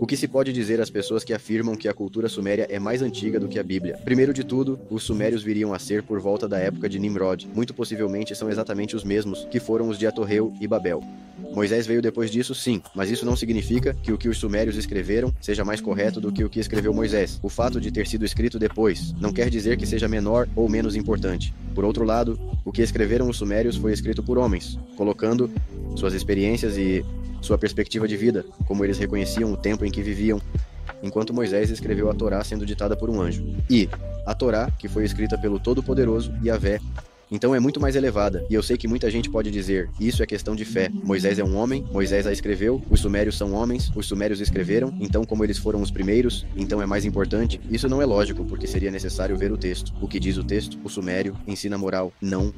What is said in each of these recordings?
O que se pode dizer às pessoas que afirmam que a cultura suméria é mais antiga do que a Bíblia? Primeiro de tudo, os sumérios viriam a ser por volta da época de Nimrod. Muito possivelmente são exatamente os mesmos que foram os de Atorreu e Babel. Moisés veio depois disso, sim, mas isso não significa que o que os sumérios escreveram seja mais correto do que o que escreveu Moisés. O fato de ter sido escrito depois não quer dizer que seja menor ou menos importante. Por outro lado, o que escreveram os sumérios foi escrito por homens, colocando suas experiências e sua perspectiva de vida, como eles reconheciam o tempo em que viviam, enquanto Moisés escreveu a Torá sendo ditada por um anjo. E a Torá, que foi escrita pelo Todo-Poderoso, Yahvé, então é muito mais elevada, e eu sei que muita gente pode dizer, isso é questão de fé. Moisés é um homem, Moisés a escreveu, os sumérios são homens, os sumérios escreveram, então como eles foram os primeiros, então é mais importante. Isso não é lógico, porque seria necessário ver o texto. O que diz o texto? O sumério ensina moral? Não.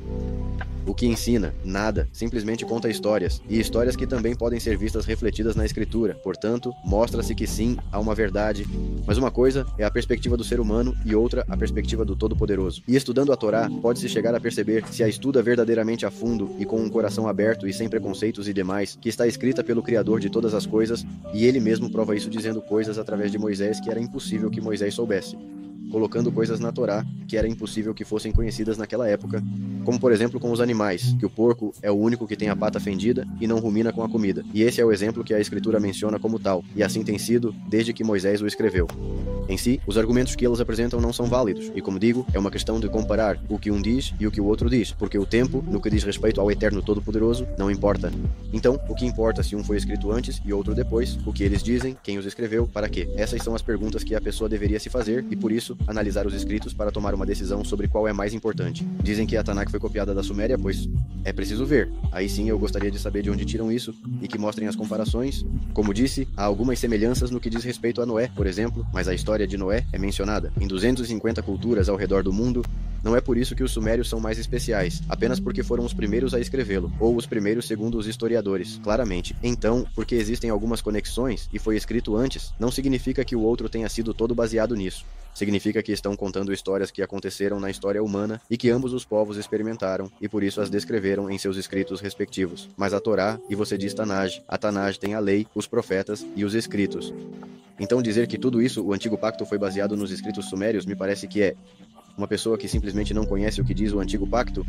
O que ensina? Nada. Simplesmente conta histórias. E histórias que também podem ser vistas refletidas na escritura. Portanto, mostra-se que sim, há uma verdade. Mas uma coisa é a perspectiva do ser humano e outra a perspectiva do Todo-Poderoso. E estudando a Torá, pode-se chegar a perceber, se a estuda verdadeiramente a fundo e com um coração aberto e sem preconceitos e demais, que está escrita pelo Criador de todas as coisas, e ele mesmo prova isso dizendo coisas através de Moisés que era impossível que Moisés soubesse, colocando coisas na Torá que era impossível que fossem conhecidas naquela época, como por exemplo com os animais, que o porco é o único que tem a pata fendida e não rumina com a comida, e esse é o exemplo que a Escritura menciona como tal, e assim tem sido desde que Moisés o escreveu. Em si, os argumentos que eles apresentam não são válidos, e como digo, é uma questão de comparar o que um diz e o que o outro diz, porque o tempo, no que diz respeito ao Eterno Todo-Poderoso, não importa. Então, o que importa se um foi escrito antes e outro depois, o que eles dizem, quem os escreveu, para quê? Essas são as perguntas que a pessoa deveria se fazer, e por isso, analisar os escritos para tomar uma decisão sobre qual é mais importante. Dizem que a Tanakh foi copiada da Suméria, pois é preciso ver. Aí sim eu gostaria de saber de onde tiram isso, e que mostrem as comparações. Como disse, há algumas semelhanças no que diz respeito a Noé, por exemplo, mas a história de Noé é mencionada em 250 culturas ao redor do mundo. Não é por isso que os sumérios são mais especiais, apenas porque foram os primeiros a escrevê-lo, ou os primeiros segundo os historiadores, claramente. Então, porque existem algumas conexões e foi escrito antes, não significa que o outro tenha sido todo baseado nisso. Significa que estão contando histórias que aconteceram na história humana e que ambos os povos experimentaram e por isso as descreveram em seus escritos respectivos. Mas a Torá, e você diz Tanaj, a Tanaj tem a lei, os profetas e os escritos. Então dizer que tudo isso, o Antigo Pacto, foi baseado nos escritos sumérios, me parece que é uma pessoa que simplesmente não conhece o que diz o Antigo Pacto